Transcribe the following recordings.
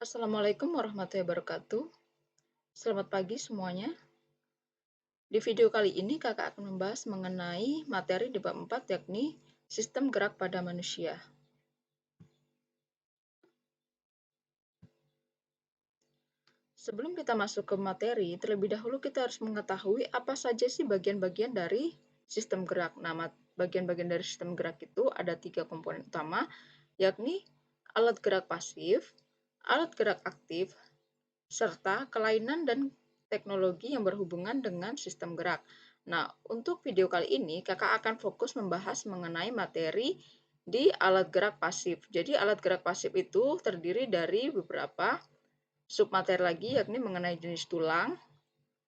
Assalamualaikum warahmatullahi wabarakatuh. Selamat pagi semuanya. Di video kali ini kakak akan membahas mengenai materi di bab 4 yakni sistem gerak pada manusia. Sebelum kita masuk ke materi, terlebih dahulu kita harus mengetahui apa saja sih bagian-bagian dari sistem gerak. Nah, bagian-bagian dari sistem gerak itu ada 3 komponen utama, yakni alat gerak pasif, alat gerak aktif, serta kelainan dan teknologi yang berhubungan dengan sistem gerak. Nah, untuk video kali ini, kakak akan fokus membahas mengenai materi di alat gerak pasif. Jadi, alat gerak pasif itu terdiri dari beberapa submateri lagi, yakni mengenai jenis tulang,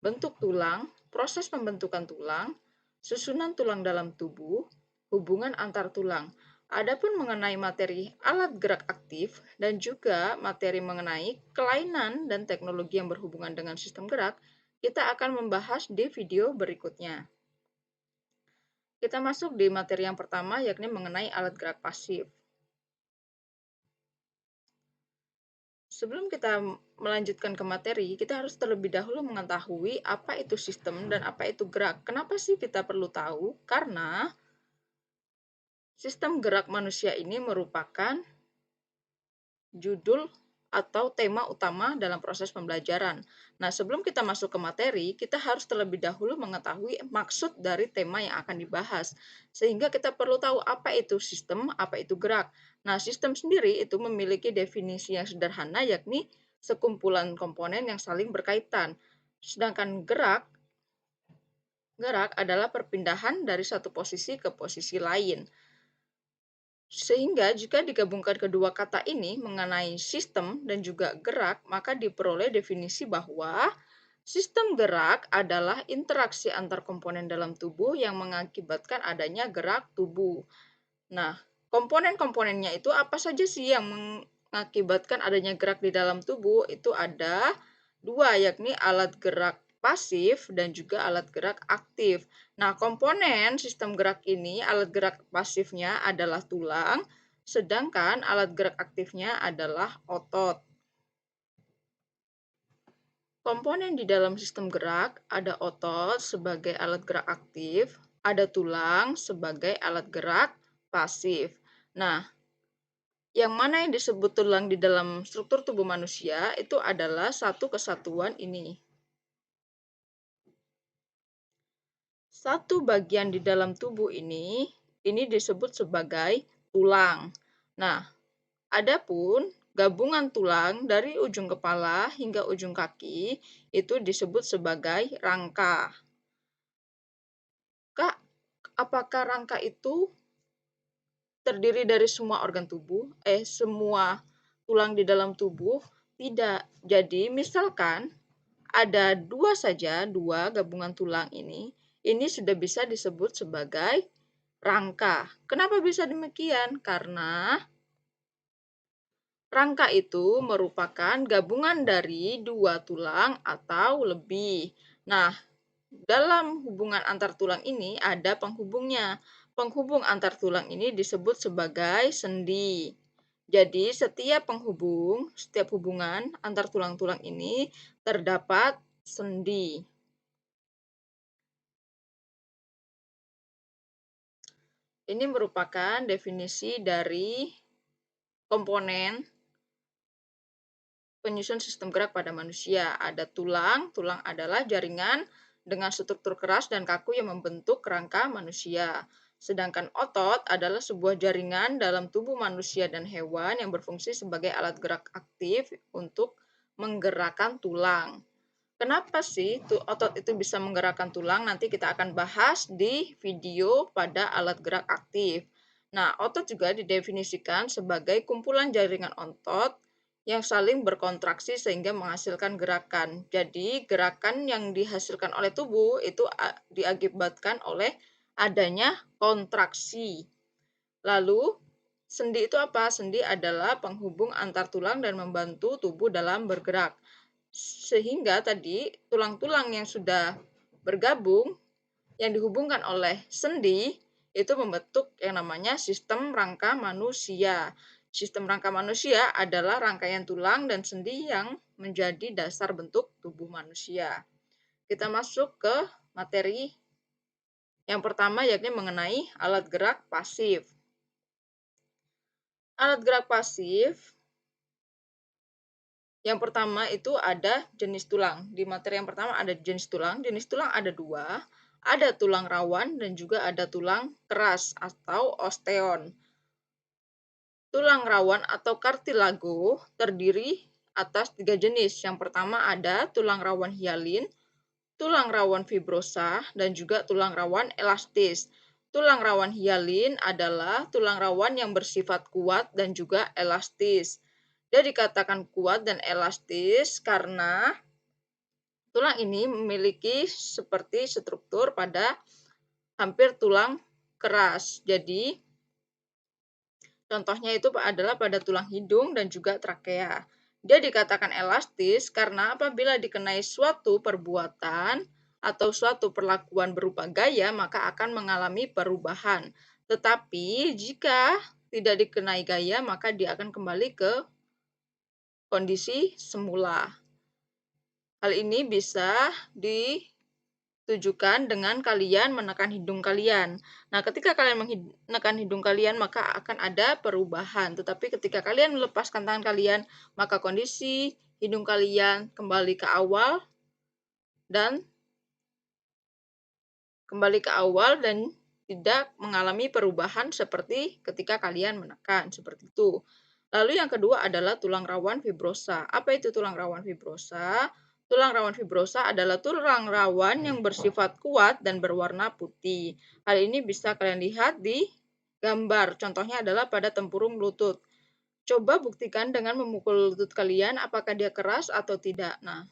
bentuk tulang, proses pembentukan tulang, susunan tulang dalam tubuh, hubungan antar tulang. Adapun mengenai materi alat gerak aktif dan juga materi mengenai kelainan dan teknologi yang berhubungan dengan sistem gerak, kita akan membahas di video berikutnya. Kita masuk di materi yang pertama, yakni mengenai alat gerak pasif. Sebelum kita melanjutkan ke materi, kita harus terlebih dahulu mengetahui apa itu sistem dan apa itu gerak. Kenapa sih kita perlu tahu? Karena sistem gerak manusia ini merupakan judul atau tema utama dalam proses pembelajaran. Nah, sebelum kita masuk ke materi, kita harus terlebih dahulu mengetahui maksud dari tema yang akan dibahas. Sehingga kita perlu tahu apa itu sistem, apa itu gerak. Nah, sistem sendiri itu memiliki definisi yang sederhana, yakni sekumpulan komponen yang saling berkaitan. Sedangkan gerak adalah perpindahan dari satu posisi ke posisi lain. Sehingga jika digabungkan kedua kata ini mengenai sistem dan juga gerak, maka diperoleh definisi bahwa sistem gerak adalah interaksi antar komponen dalam tubuh yang mengakibatkan adanya gerak tubuh. Nah, komponen-komponennya itu apa saja sih yang mengakibatkan adanya gerak di dalam tubuh? Itu ada dua, yakni alat gerak pasif dan juga alat gerak aktif. Nah, komponen sistem gerak ini, alat gerak pasifnya adalah tulang, sedangkan alat gerak aktifnya adalah otot. Komponen di dalam sistem gerak ada otot sebagai alat gerak aktif, ada tulang sebagai alat gerak pasif. Nah, yang mana yang disebut tulang di dalam struktur tubuh manusia itu adalah satu kesatuan ini. Satu bagian di dalam tubuh ini disebut sebagai tulang. Nah, adapun gabungan tulang dari ujung kepala hingga ujung kaki itu disebut sebagai rangka. Kak, apakah rangka itu terdiri dari semua organ tubuh? Semua tulang di dalam tubuh? Tidak. Jadi, misalkan ada dua gabungan tulang ini sudah bisa disebut sebagai rangka. Kenapa bisa demikian? Karena rangka itu merupakan gabungan dari dua tulang atau lebih. Nah, dalam hubungan antar tulang ini ada penghubungnya. Penghubung antar tulang ini disebut sebagai sendi. Jadi, setiap hubungan antar tulang-tulang ini terdapat sendi. Ini merupakan definisi dari komponen penyusun sistem gerak pada manusia. Ada tulang, tulang adalah jaringan dengan struktur keras dan kaku yang membentuk kerangka manusia. Sedangkan otot adalah sebuah jaringan dalam tubuh manusia dan hewan yang berfungsi sebagai alat gerak aktif untuk menggerakkan tulang. Kenapa sih otot itu bisa menggerakkan tulang? Nanti kita akan bahas di video pada alat gerak aktif. Nah, otot juga didefinisikan sebagai kumpulan jaringan otot yang saling berkontraksi sehingga menghasilkan gerakan. Jadi, gerakan yang dihasilkan oleh tubuh itu diakibatkan oleh adanya kontraksi. Lalu, sendi itu apa? Sendi adalah penghubung antar tulang dan membantu tubuh dalam bergerak. Sehingga tadi tulang-tulang yang sudah bergabung yang dihubungkan oleh sendi itu membentuk yang namanya sistem rangka manusia. Sistem rangka manusia adalah rangkaian tulang dan sendi yang menjadi dasar bentuk tubuh manusia. Kita masuk ke materi yang pertama, yakni mengenai alat gerak pasif. Alat gerak pasif yang pertama itu ada jenis tulang. Di materi yang pertama ada jenis tulang. Jenis tulang ada dua, ada tulang rawan dan juga ada tulang keras atau osteon. Tulang rawan atau kartilago terdiri atas tiga jenis. Yang pertama ada tulang rawan hialin, tulang rawan fibrosa, dan juga tulang rawan elastis. Tulang rawan hialin adalah tulang rawan yang bersifat kuat dan juga elastis. Dia dikatakan kuat dan elastis karena tulang ini memiliki seperti struktur pada hampir tulang keras. Jadi, contohnya itu adalah pada tulang hidung dan juga trakea. Dia dikatakan elastis karena apabila dikenai suatu perbuatan atau suatu perlakuan berupa gaya, maka akan mengalami perubahan. Tetapi jika tidak dikenai gaya, maka dia akan kembali ke kondisi semula. Hal ini bisa ditujukan dengan kalian menekan hidung kalian. Nah, ketika kalian menekan hidung kalian, maka akan ada perubahan. Tetapi ketika kalian melepaskan tangan kalian, maka kondisi hidung kalian kembali ke awal dan tidak mengalami perubahan seperti ketika kalian menekan, seperti itu. Lalu yang kedua adalah tulang rawan fibrosa. Apa itu tulang rawan fibrosa? Tulang rawan fibrosa adalah tulang rawan yang bersifat kuat dan berwarna putih. Hal ini bisa kalian lihat di gambar. Contohnya adalah pada tempurung lutut. Coba buktikan dengan memukul lutut kalian apakah dia keras atau tidak. Nah,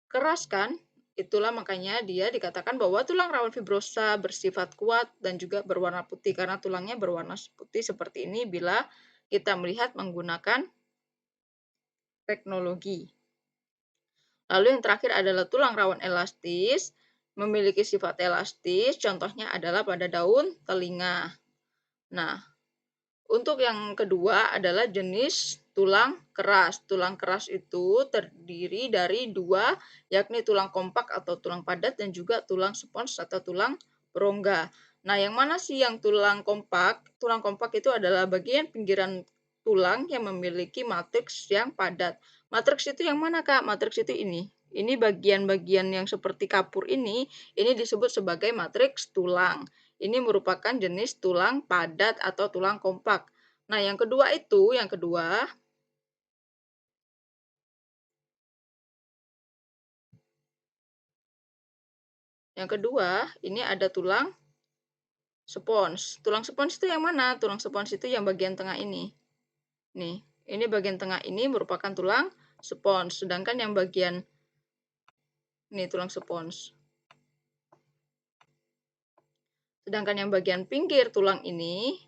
keras kan? Itulah makanya dia dikatakan bahwa tulang rawan fibrosa bersifat kuat dan juga berwarna putih karena tulangnya berwarna putih seperti ini bila kita melihat menggunakan teknologi. Lalu yang terakhir adalah tulang rawan elastis, memiliki sifat elastis, contohnya adalah pada daun telinga. Nah, untuk yang kedua adalah jenis tulang keras. Tulang keras itu terdiri dari dua, yakni tulang kompak atau tulang padat dan juga tulang spons atau tulang berongga. Nah, yang mana sih yang tulang kompak? Tulang kompak itu adalah bagian pinggiran tulang yang memiliki matriks yang padat. Matriks itu yang mana, Kak? Matriks itu ini. Ini bagian-bagian yang seperti kapur ini disebut sebagai matriks tulang. Ini merupakan jenis tulang padat atau tulang kompak. Nah, yang kedua ini ada tulang spons. Tulang spons itu yang mana? Tulang spons itu yang bagian tengah ini. Nih, ini bagian tengah ini merupakan tulang spons. Sedangkan yang bagian ini tulang spons. Sedangkan yang bagian pinggir tulang ini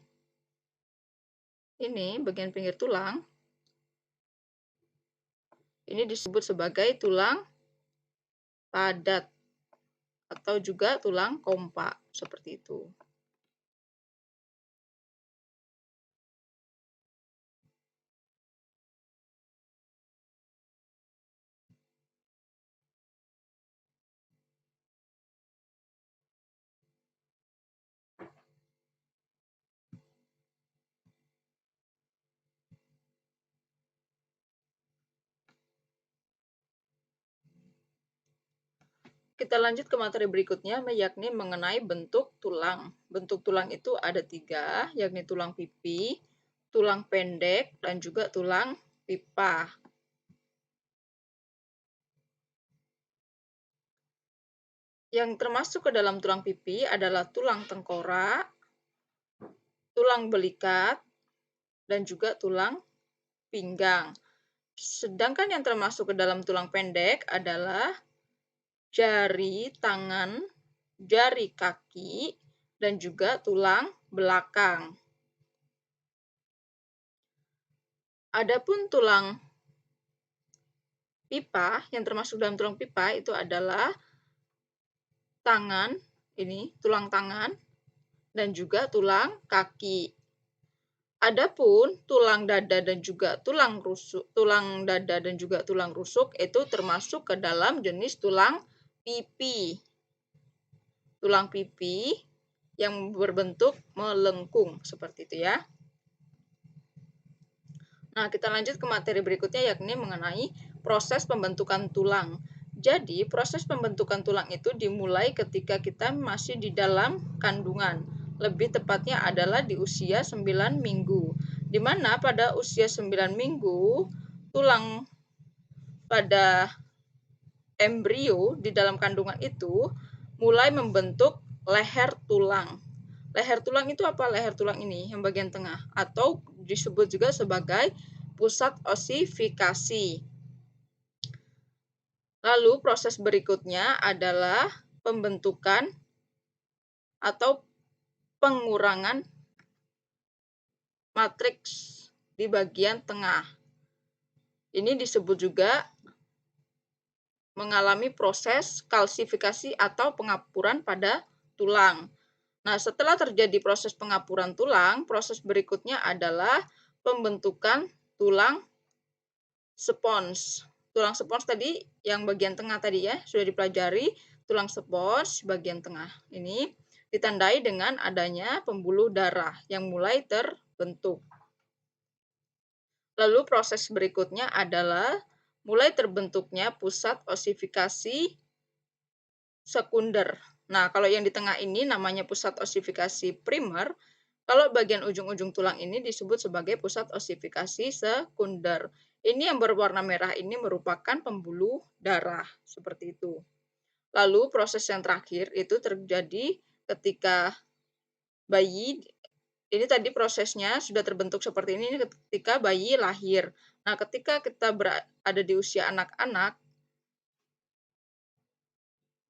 bagian pinggir tulang, ini disebut sebagai tulang padat atau juga tulang kompak, seperti itu. Kita lanjut ke materi berikutnya, yakni mengenai bentuk tulang. Bentuk tulang itu ada tiga, yakni tulang pipi, tulang pendek, dan juga tulang pipa. Yang termasuk ke dalam tulang pipi adalah tulang tengkorak, tulang belikat, dan juga tulang pinggang. Sedangkan yang termasuk ke dalam tulang pendek adalah jari tangan, jari kaki, dan juga tulang belakang. Adapun tulang pipa, yang termasuk dalam tulang pipa itu adalah tangan, ini tulang tangan, dan juga tulang kaki. Adapun tulang dada dan juga tulang dada dan juga tulang rusuk itu termasuk ke dalam jenis tulang pipi. Tulang pipi yang berbentuk melengkung seperti itu ya. Nah, kita lanjut ke materi berikutnya yakni mengenai proses pembentukan tulang. Jadi, proses pembentukan tulang itu dimulai ketika kita masih di dalam kandungan. Lebih tepatnya adalah di usia 9 minggu. Di mana pada usia 9 minggu, tulang pada embrio di dalam kandungan itu mulai membentuk leher tulang. Leher tulang itu apa? Leher tulang ini yang bagian tengah atau disebut juga sebagai pusat osifikasi. Lalu proses berikutnya adalah pembentukan atau pengurangan matriks di bagian tengah. Ini disebut juga mengalami proses kalsifikasi atau pengapuran pada tulang. Nah, setelah terjadi proses pengapuran tulang, proses berikutnya adalah pembentukan tulang spons. Tulang spons tadi yang bagian tengah tadi ya, sudah dipelajari. Tulang spons bagian tengah ini ditandai dengan adanya pembuluh darah yang mulai terbentuk. Lalu proses berikutnya adalah mulai terbentuknya pusat osifikasi sekunder. Nah, kalau yang di tengah ini namanya pusat osifikasi primer, kalau bagian ujung-ujung tulang ini disebut sebagai pusat osifikasi sekunder. Ini yang berwarna merah ini merupakan pembuluh darah, seperti itu. Lalu proses yang terakhir itu terjadi ketika bayi, ini tadi prosesnya sudah terbentuk seperti ini ketika bayi lahir. Nah, ketika kita berada di usia anak-anak,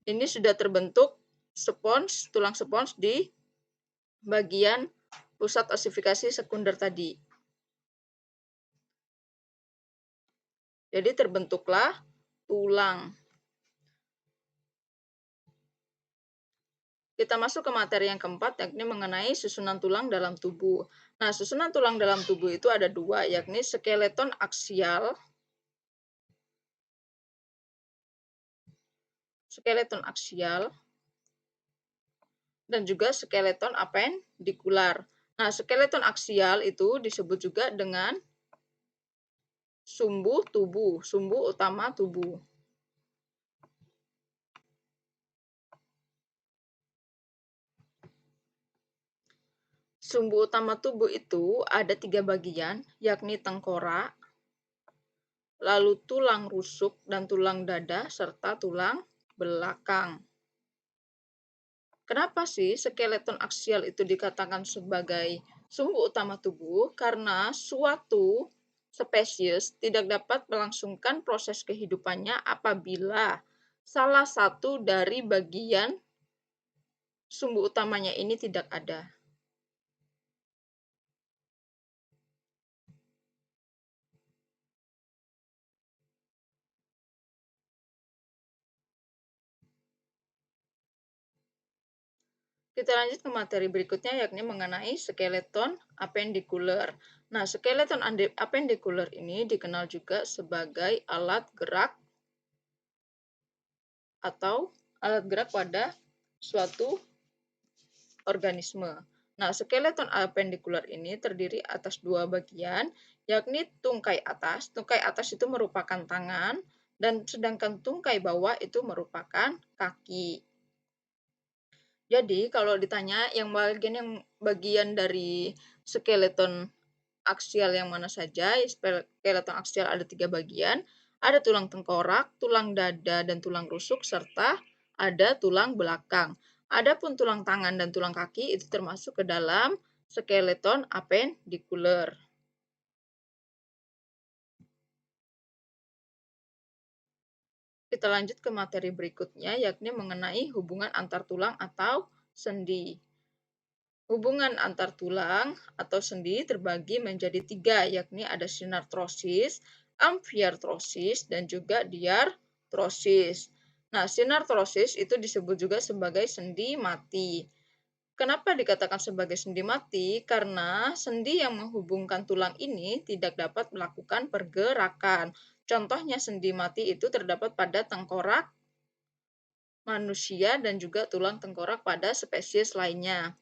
ini sudah terbentuk spons, tulang spons di bagian pusat osifikasi sekunder tadi. Jadi terbentuklah tulang. Kita masuk ke materi yang keempat, yakni mengenai susunan tulang dalam tubuh. Nah, susunan tulang dalam tubuh itu ada dua, yakni skeleton aksial. Skeleton aksial dan juga skeleton apendikular. Nah, skeleton aksial itu disebut juga dengan sumbu tubuh, sumbu utama tubuh. Sumbu utama tubuh itu ada 3 bagian, yakni tengkorak, lalu tulang rusuk dan tulang dada, serta tulang belakang. Kenapa sih skeleton aksial itu dikatakan sebagai sumbu utama tubuh? Karena suatu spesies tidak dapat melangsungkan proses kehidupannya apabila salah satu dari bagian sumbu utamanya ini tidak ada. Kita lanjut ke materi berikutnya yakni mengenai skeleton apendikuler. Nah, skeleton apendikuler ini dikenal juga sebagai alat gerak atau alat gerak pada suatu organisme. Nah, skeleton apendikuler ini terdiri atas 2 bagian, yakni tungkai atas. Tungkai atas itu merupakan tangan dan sedangkan tungkai bawah itu merupakan kaki. Jadi kalau ditanya yang bagian dari skeleton aksial yang mana saja, skeleton aksial ada 3 bagian, ada tulang tengkorak, tulang dada dan tulang rusuk serta ada tulang belakang. Adapun tulang tangan dan tulang kaki itu termasuk ke dalam skeleton apendikuler. Kita lanjut ke materi berikutnya yakni mengenai hubungan antar tulang atau sendi. Hubungan antar tulang atau sendi terbagi menjadi 3, yakni ada sinartrosis, amfiartrosis, dan juga diartrosis. Nah, sinartrosis itu disebut juga sebagai sendi mati. Kenapa dikatakan sebagai sendi mati? Karena sendi yang menghubungkan tulang ini tidak dapat melakukan pergerakan. Contohnya sendi mati itu terdapat pada tengkorak manusia dan juga tulang tengkorak pada spesies lainnya.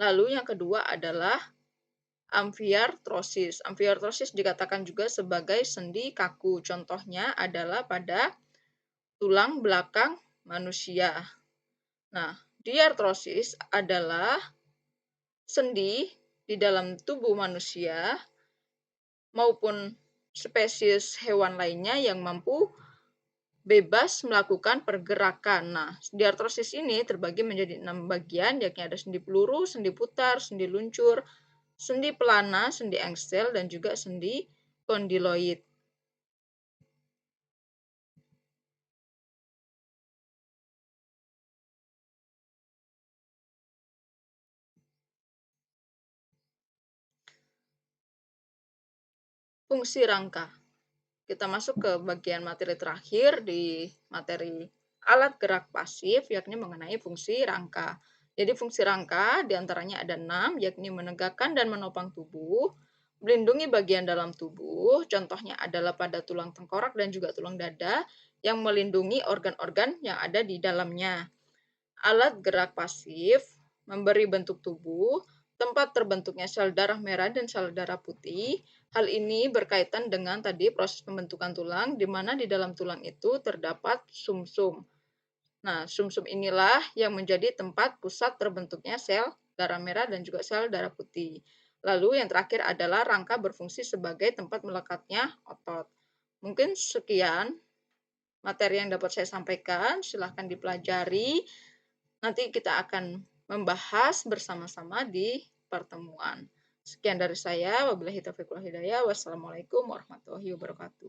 Lalu yang kedua adalah amfiartrosis. Amfiartrosis dikatakan juga sebagai sendi kaku. Contohnya adalah pada tulang belakang manusia. Nah, diartrosis adalah sendi di dalam tubuh manusia maupun spesies hewan lainnya yang mampu bebas melakukan pergerakan. Nah, diartrosis ini terbagi menjadi 6 bagian, yakni ada sendi peluru, sendi putar, sendi luncur, sendi pelana, sendi engsel, dan juga sendi kondiloid. Fungsi rangka. Kita masuk ke bagian materi terakhir di materi alat gerak pasif, yakni mengenai fungsi rangka. Jadi fungsi rangka diantaranya ada 6, yakni menegakkan dan menopang tubuh, melindungi bagian dalam tubuh, contohnya adalah pada tulang tengkorak dan juga tulang dada, yang melindungi organ-organ yang ada di dalamnya. Alat gerak pasif memberi bentuk tubuh, tempat terbentuknya sel darah merah dan sel darah putih. Hal ini berkaitan dengan tadi proses pembentukan tulang, di mana di dalam tulang itu terdapat sumsum. Nah, sumsum inilah yang menjadi tempat pusat terbentuknya sel darah merah dan juga sel darah putih. Lalu yang terakhir adalah rangka berfungsi sebagai tempat melekatnya otot. Mungkin sekian materi yang dapat saya sampaikan, silahkan dipelajari. Nanti kita akan membahas bersama-sama di pertemuan. Sekian dari saya. Wabillahi taufiq wal hidayah. Wassalamualaikum warahmatullahi wabarakatuh.